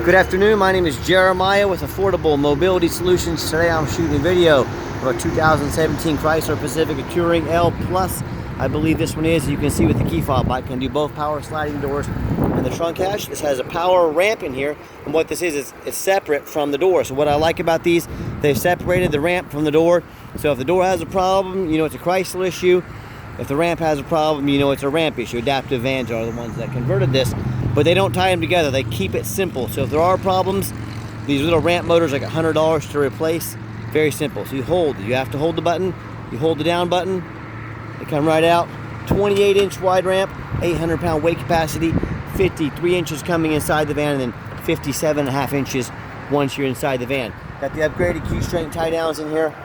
Good afternoon, my name is Jeremiah with Affordable Mobility Solutions. Today I'm shooting a video of a 2017 Chrysler Pacifica Touring L Plus. I believe this one is. You can see with the key fob, I can do both power sliding doors and the trunk hatch. This has a power ramp in here, and what this is it's separate from the door. So what I like about these, they've separated the ramp from the door. So if the door has a problem, you know it's a Chrysler issue. If the ramp has a problem, you know it's a ramp issue. Adaptive vans are the ones that converted this, but they don't tie them together. They keep it simple. So if there are problems, these little ramp motors like $100 to replace. Very simple. So you have to hold the button, you hold the down button, they come right out. 28-inch wide ramp, 800-pound weight capacity, 53 inches coming inside the van, and then 57.5 inches once you're inside the van. Got the upgraded key strength tie downs in here.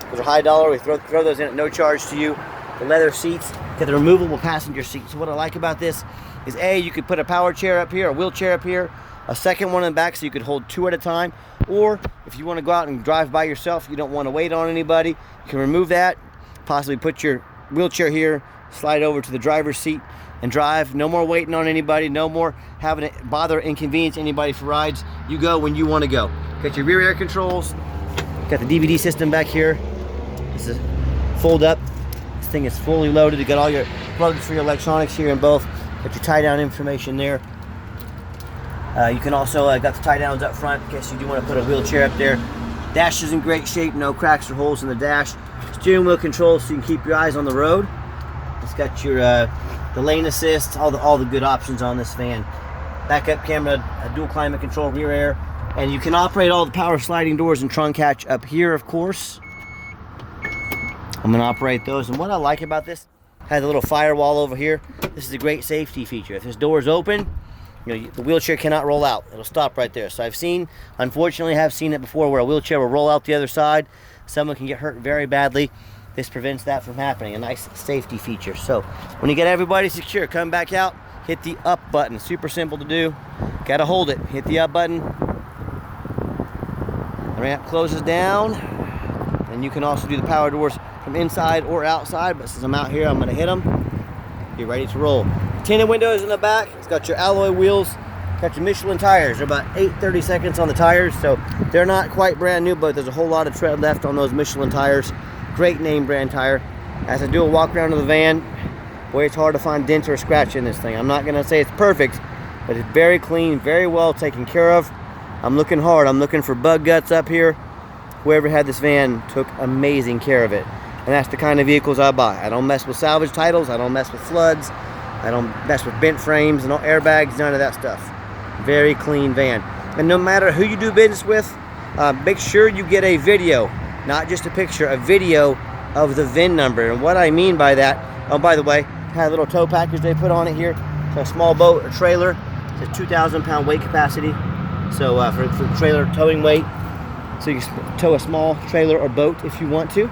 Those are high dollar. We throw those in at no charge to you. The leather seats, got the removable passenger seats. So what I like about this is you could put a power chair up here, a wheelchair up here, a second one in the back so you could hold two at a time. Or if you want to go out and drive by yourself, you don't want to wait on anybody, you can remove that, possibly put your wheelchair here, slide over to the driver's seat and drive. No more waiting on anybody, no more having to bother inconvenience anybody for rides. You go when you want to go. Got your rear air controls, got the DVD system back here. This is fold up. This thing is fully loaded. You got all your plugs for your electronics here in both. Got your tie down information there. You can also got the tie downs up front in case you do want to put a wheelchair up there. Dash is in great shape, no cracks or holes in the dash. Steering wheel controls so you can keep your eyes on the road. It's got your the lane assist, all the good options on this van. Backup camera, a dual climate control, rear air, and you can operate all the power sliding doors and trunk hatch up here, of course. I'm gonna operate those, and what I like about this, has a little firewall over here. This is a great safety feature. If this door is open, you know, the wheelchair cannot roll out. It'll stop right there. So unfortunately have seen it before where a wheelchair will roll out the other side. Someone can get hurt very badly. This prevents that from happening. A nice safety feature. So when you get everybody secure, come back out, hit the up button. Super simple to do. Gotta hold it. Hit the up button. The ramp closes down. And you can also do the power doors from inside or outside, but since I'm out here, I'm gonna hit them. Be ready to roll. Tinted windows in the back. It's got your alloy wheels, got your Michelin tires. They're about 8/32 on the tires, so they're not quite brand new, but there's a whole lot of tread left on those Michelin tires. Great name brand tire. As I do a walk around of the van, boy, it's hard to find dents or scratch in this thing. I'm not gonna say it's perfect, but it's very clean, very well taken care of. I'm looking hard. I'm looking for bug guts up here. Whoever had this van took amazing care of it. And that's the kind of vehicles I buy. I don't mess with salvage titles. I don't mess with floods. I don't mess with bent frames, no airbags, none of that stuff. Very clean van. And no matter who you do business with, make sure you get a video, not just a picture, a video of the VIN number. And what I mean by that, oh, by the way, had a little tow package they put on it here. So a small boat or trailer. It's a 2,000-pound weight capacity. So for trailer towing weight. So you can tow a small trailer or boat if you want to.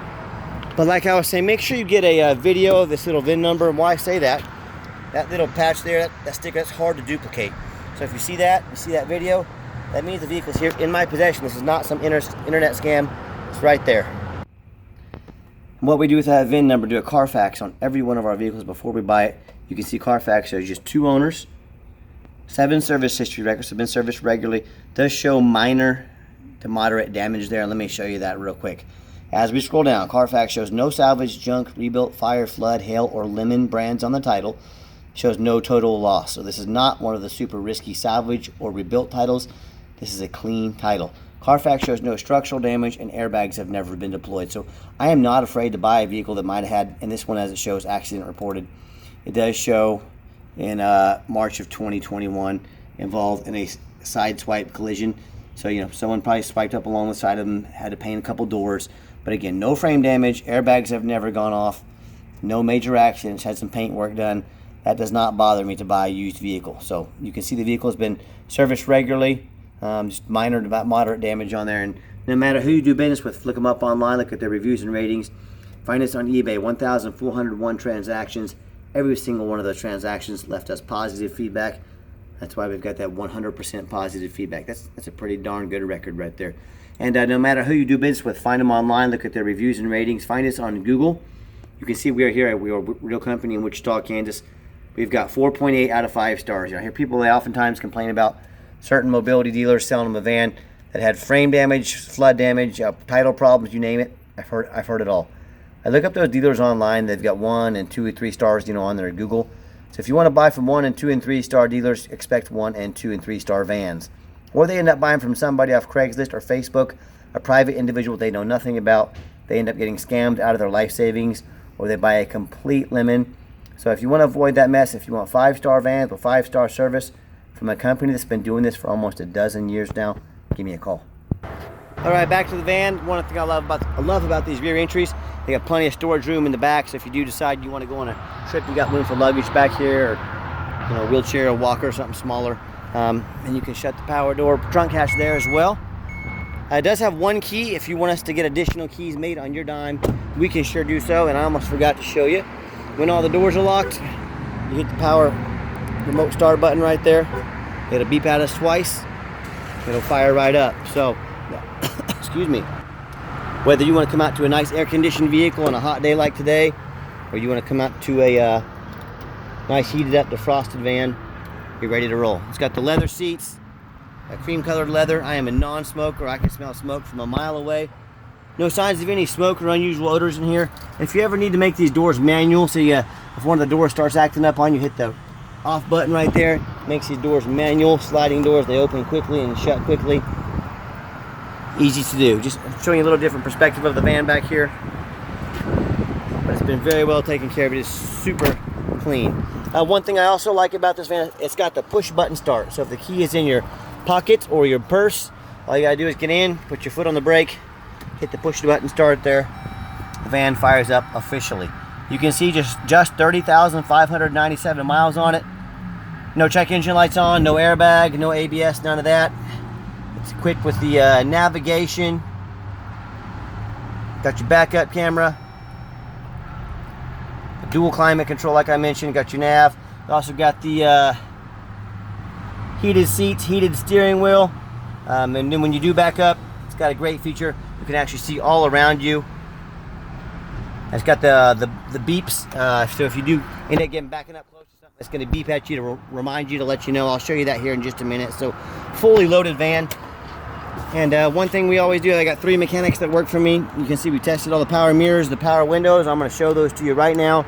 But like I was saying, make sure you get a video of this little VIN number. And why I say that, that little patch there, that sticker, that's hard to duplicate. So if you see that video, that means the vehicle's here in my possession. This is not some internet scam. It's right there. And what we do with that VIN number, do a Carfax on every one of our vehicles before we buy it. You can see Carfax shows just 2 owners, 7 service history records, have been serviced regularly. Does show minor to moderate damage there. Let me show you that real quick. As we scroll down, Carfax shows no salvage, junk, rebuilt, fire, flood, hail, or lemon brands on the title. Shows no total loss. So this is not one of the super risky salvage or rebuilt titles. This is a clean title. Carfax shows no structural damage and airbags have never been deployed. So I am not afraid to buy a vehicle that might have had, and this one as it shows, accident reported. It does show in March of 2021 involved in a side swipe collision. So, you know, someone probably swiped up along the side of them, had to paint a couple doors. But again, no frame damage, airbags have never gone off, no major accidents, had some paint work done. That does not bother me to buy a used vehicle. So you can see the vehicle has been serviced regularly, just minor to moderate damage on there. And no matter who you do business with, look them up online, look at their reviews and ratings. Find us on eBay, 1,401 transactions. Every single one of those transactions left us positive feedback. That's why we've got that 100% positive feedback. That's a pretty darn good record right there. And no matter who you do business with, find them online, look at their reviews and ratings. Find us on Google. You can see we are here at We Are Real Company in Wichita, Kansas. We've got 4.8 out of 5 stars. I hear people, they oftentimes complain about certain mobility dealers selling them a van that had frame damage, flood damage, title problems, you name it. I've heard it all. I look up those dealers online. They've got 1 and 2 and 3 stars, you know, on their Google. So if you want to buy from 1 and 2 and 3 star dealers, expect 1 and 2 and 3 star vans. Or they end up buying from somebody off Craigslist or Facebook, a private individual they know nothing about. They end up getting scammed out of their life savings, or they buy a complete lemon. So if you want to avoid that mess, if you want 5-star vans with 5-star service from a company that's been doing this for almost a dozen years now, give me a call. All right, back to the van. One thing I love about these rear entries, they got plenty of storage room in the back. So if you do decide you want to go on a trip, you got room for luggage back here, or you know, wheelchair, or walker, or something smaller. And you can shut the power door, trunk hatch there as well. It does have 1 key. If you want us to get additional keys made on your dime, we can sure do so. And I almost forgot to show you. When all the doors are locked, you hit the power remote start button right there. It'll beep at us twice. It'll fire right up. So, excuse me. Whether you want to come out to a nice air-conditioned vehicle on a hot day like today, or you want to come out to a nice heated up defrosted van, you're ready to roll. It's got the leather seats, a cream-colored leather. I am a non-smoker. I can smell smoke from a mile away. No signs of any smoke or unusual odors in here. If you ever need to make these doors manual, so if one of the doors starts acting up on you, hit the off button right there. Makes these doors manual, sliding doors. They open quickly and shut quickly. Easy to do. Just showing you a little different perspective of the van back here. But it's been very well taken care of. It is super clean. One thing I also like about this van, it's got the push button start. So if the key is in your pocket or your purse, all you gotta do is get in, put your foot on the brake, hit the push button start there. The van fires up officially. You can see just 30,597 miles on it. No check engine lights on, no airbag, no ABS, none of that. It's equipped with the navigation. Got your backup camera. Dual climate control, like I mentioned. Got your nav. You also got the heated seats, heated steering wheel. And then when you do back up, it's got a great feature. You can actually see all around you. It's got the beeps. So if you do end up backing up close to something, it's going to beep at you to remind you, to let you know. I'll show you that here in just a minute. So fully loaded van. And one thing we always do, I got 3 mechanics that work for me. You can see we tested all the power mirrors, the power windows. I'm going to show those to you right now.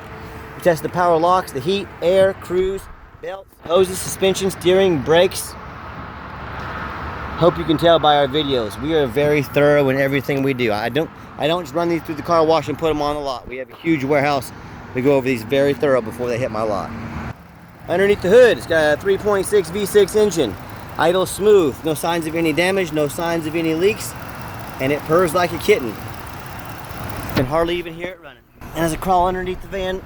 We tested the power locks, the heat, air, cruise, belts, hoses, suspension, steering, brakes. Hope you can tell by our videos, we are very thorough in everything we do. I don't just run these through the car wash and put them on the lot. We have a huge warehouse. We go over these very thorough before they hit my lot. Underneath the hood, it's got a 3.6 V6 engine. Idle smooth, no signs of any damage, no signs of any leaks, and it purrs like a kitten. You can hardly even hear it running. And as I crawl underneath the van,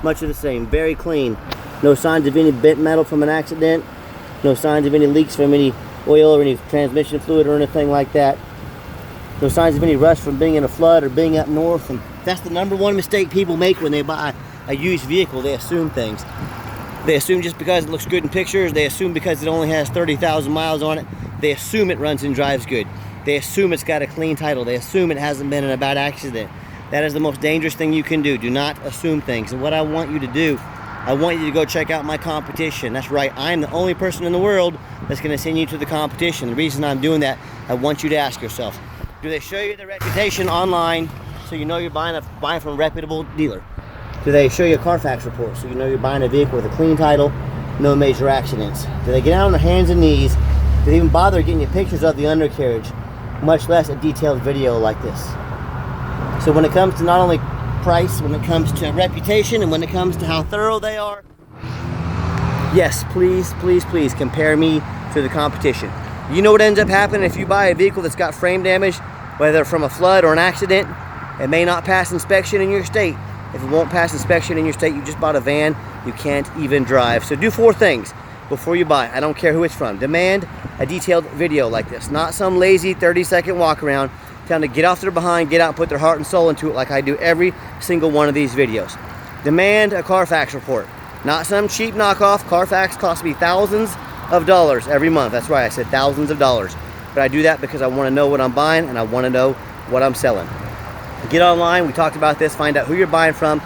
much of the same, very clean. No signs of any bent metal from an accident, no signs of any leaks from any oil or any transmission fluid or anything like that. No signs of any rust from being in a flood or being up north. And that's the #1 mistake people make when they buy a used vehicle. They assume things. They assume just because it looks good in pictures, they assume because it only has 30,000 miles on it, they assume it runs and drives good. They assume it's got a clean title. They assume it hasn't been in a bad accident. That is the most dangerous thing you can do. Do not assume things. And what I want you to do, I want you to go check out my competition. That's right, I'm the only person in the world that's going to send you to the competition. The reason I'm doing that, I want you to ask yourself, do they show you the reputation online so you know you're buying from a reputable dealer? Do they show you a Carfax report so you know you're buying a vehicle with a clean title, no major accidents? Do they get out on their hands and knees? Do they even bother getting you pictures of the undercarriage, much less a detailed video like this? So when it comes to not only price, when it comes to reputation, and when it comes to how thorough they are, yes, please, please, please compare me to the competition. You know what ends up happening if you buy a vehicle that's got frame damage, whether from a flood or an accident? It may not pass inspection in your state. If it won't pass inspection in your state, you just bought a van you can't even drive. So do 4 things before you buy. I don't care who it's from. Demand a detailed video like this, not some lazy 30-second walk around. Tell them to get off their behind, get out and put their heart and soul into it like I do every single one of these videos. Demand a Carfax report, not some cheap knockoff. Carfax costs me thousands of dollars every month. That's right, I said thousands of dollars. But I do that because I want to know what I'm buying and I want to know what I'm selling. Get online, we talked about this, find out who you're buying from,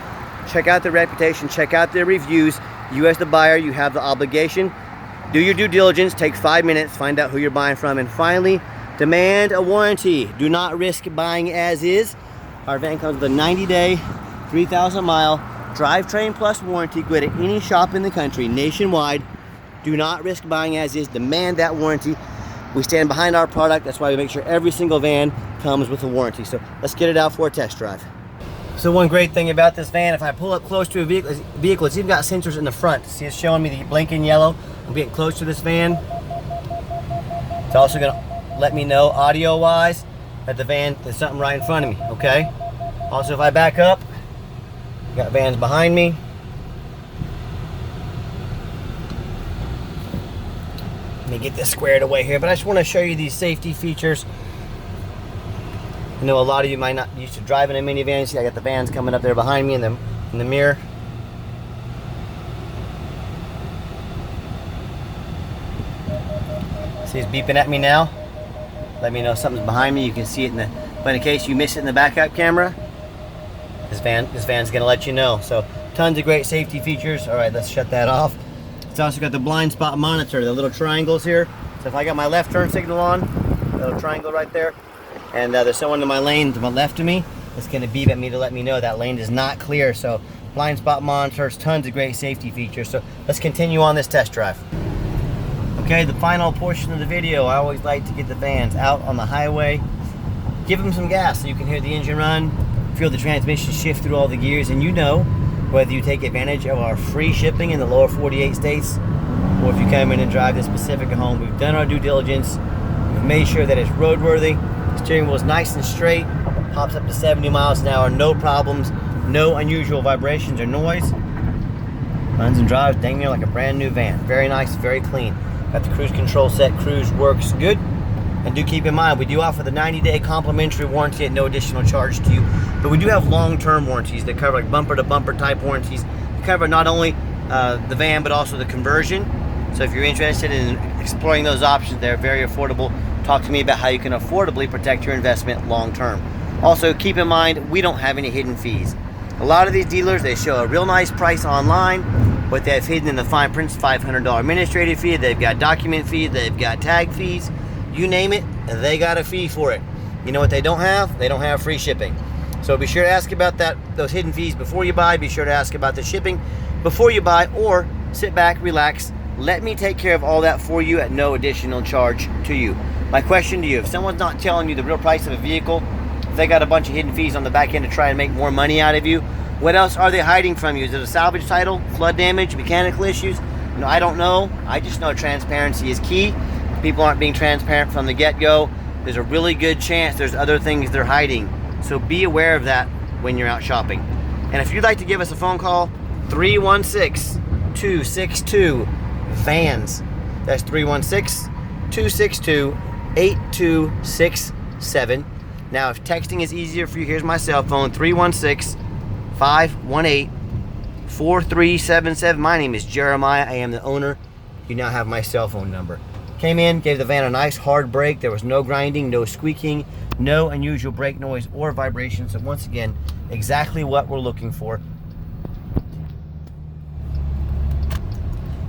check out their reputation, check out their reviews. You as the buyer, you have the obligation Do your due diligence, take 5 minutes, find out who you're buying from, and finally, demand a warranty. Do not risk buying as is. Our van comes with a 90-day, 3,000-mile drivetrain plus warranty. Go to any shop in the country, nationwide. Do not risk buying as is. Demand that warranty. We stand behind our product. That's why we make sure every single van comes with a warranty. So let's get it out for a test drive. So one great thing about this van, if I pull up close to a vehicle, it's even got sensors in the front. See, it's showing me the blinking yellow. I'm getting close to this van. It's also gonna let me know audio-wise that the van, there's something right in front of me, okay? Also, if I back up, got vans behind me. Let me get this squared away here, but I just want to show you these safety features. I know a lot of you might not used to driving a minivan. See, I got the vans coming up there behind me in the mirror. See, it's beeping at me now. Let me know something's behind me. You can see it but in case you miss it in the backup camera, this van's gonna let you know. So tons of great safety features. All right, let's shut that off. It's also got the blind spot monitor, the little triangles here. So if I got my left turn signal on, little triangle right there, and there's someone in my lane to my left of me, it's gonna beep at me to let me know that lane is not clear. So blind spot monitors, tons of great safety features. So let's continue on this test drive. Okay, the final portion of the video, I always like to get the vans out on the highway, give them some gas so you can hear the engine run, feel the transmission shift through all the gears, and you know, whether you take advantage of our free shipping in the lower 48 states, or if you come in and drive this Pacifica home, we've done our due diligence, we've made sure that it's roadworthy, the steering wheel is nice and straight, pops up to 70 miles an hour, no problems, no unusual vibrations or noise, runs and drives dang near like a brand new van. Very nice, very clean. Got the cruise control set, cruise works good. And do keep in mind, we do offer the 90-day complimentary warranty at no additional charge to you, but we do have long-term warranties that cover like bumper-to-bumper type warranties. They cover not only the van, but also the conversion. So if you're interested in exploring those options, they're very affordable. Talk to me about how you can affordably protect your investment long-term. Also, keep in mind, we don't have any hidden fees. A lot of these dealers, they show a real nice price online, but they have hidden in the fine print $500 administrative fee, they've got document fees, they've got tag fees. You name it, they got a fee for it. You know what they don't have? They don't have free shipping. So be sure to ask about those hidden fees before you buy. Be sure to ask about the shipping before you buy, or sit back, relax. Let me take care of all that for you at no additional charge to you. My question to you, if someone's not telling you the real price of a vehicle, if they got a bunch of hidden fees on the back end to try and make more money out of you, what else are they hiding from you? Is it a salvage title, flood damage, mechanical issues? No, I don't know. I just know transparency is key. People aren't being transparent from the get-go. There's a really good chance there's other things they're hiding. So be aware of that when you're out shopping. And if you'd like to give us a phone call, 316-262-VANS. That's 316-262-8267. Now, if texting is easier for you, here's my cell phone, 316-518-4377. My name is Jeremiah. I am the owner. You now have my cell phone number. Came in, gave the van a nice hard brake. There was no grinding, no squeaking, no unusual brake noise or vibration. So once again, exactly what we're looking for.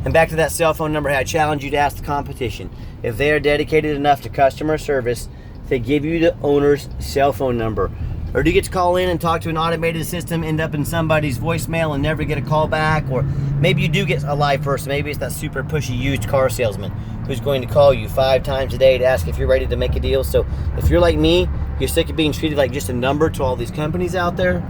And back to that cell phone number, I challenge you to ask the competition if they are dedicated enough to customer service to give you the owner's cell phone number. Or do you get to call in and talk to an automated system, end up in somebody's voicemail and never get a call back? Or maybe you do get a live person. Maybe it's that super pushy used car salesman who's going to call you 5 times a day to ask if you're ready to make a deal. So if you're like me, you're sick of being treated like just a number to all these companies out there,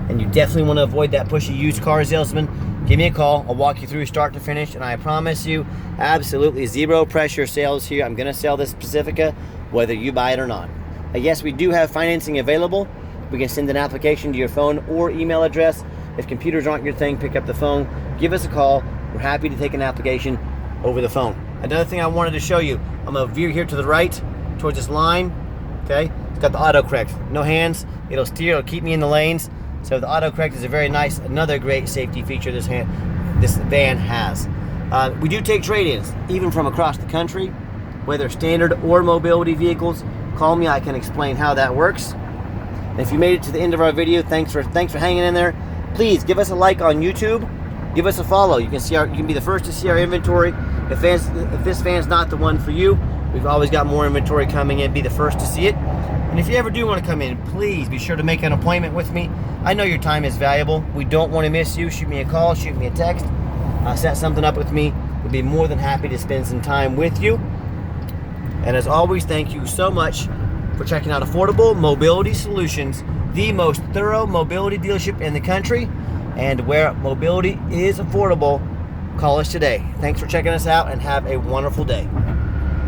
and you definitely want to avoid that pushy used car salesman, give me a call. I'll walk you through start to finish, and I promise you, absolutely zero pressure sales here. I'm going to sell this Pacifica whether you buy it or not. Yes, we do have financing available. We can send an application to your phone or email address. If computers aren't your thing, pick up the phone, give us a call. We're happy to take an application over the phone. Another thing I wanted to show you, I'm going to veer here to the right towards this line. Okay, it's got the autocorrect. No hands, it'll steer, it'll keep me in the lanes. So the autocorrect is a very nice, another great safety feature this van has. We do take trade-ins, even from across the country, whether standard or mobility vehicles. Call me, I can explain how that works. And if you made it to the end of our video, thanks for hanging in there. Please give us a like on YouTube. Give us a follow. You can be the first to see our inventory If this van's not the one for you, we've always got more inventory coming in. Be the first to see it. And if you ever do want to come in, please be sure to make an appointment with me. I know your time is valuable. We don't want to miss you. Shoot me a call, shoot me a text. Set something up with me. We'd be more than happy to spend some time with you. And as always, thank you so much for checking out Affordable Mobility Solutions, the most thorough mobility dealership in the country. And where mobility is affordable, call us today. Thanks for checking us out and have a wonderful day.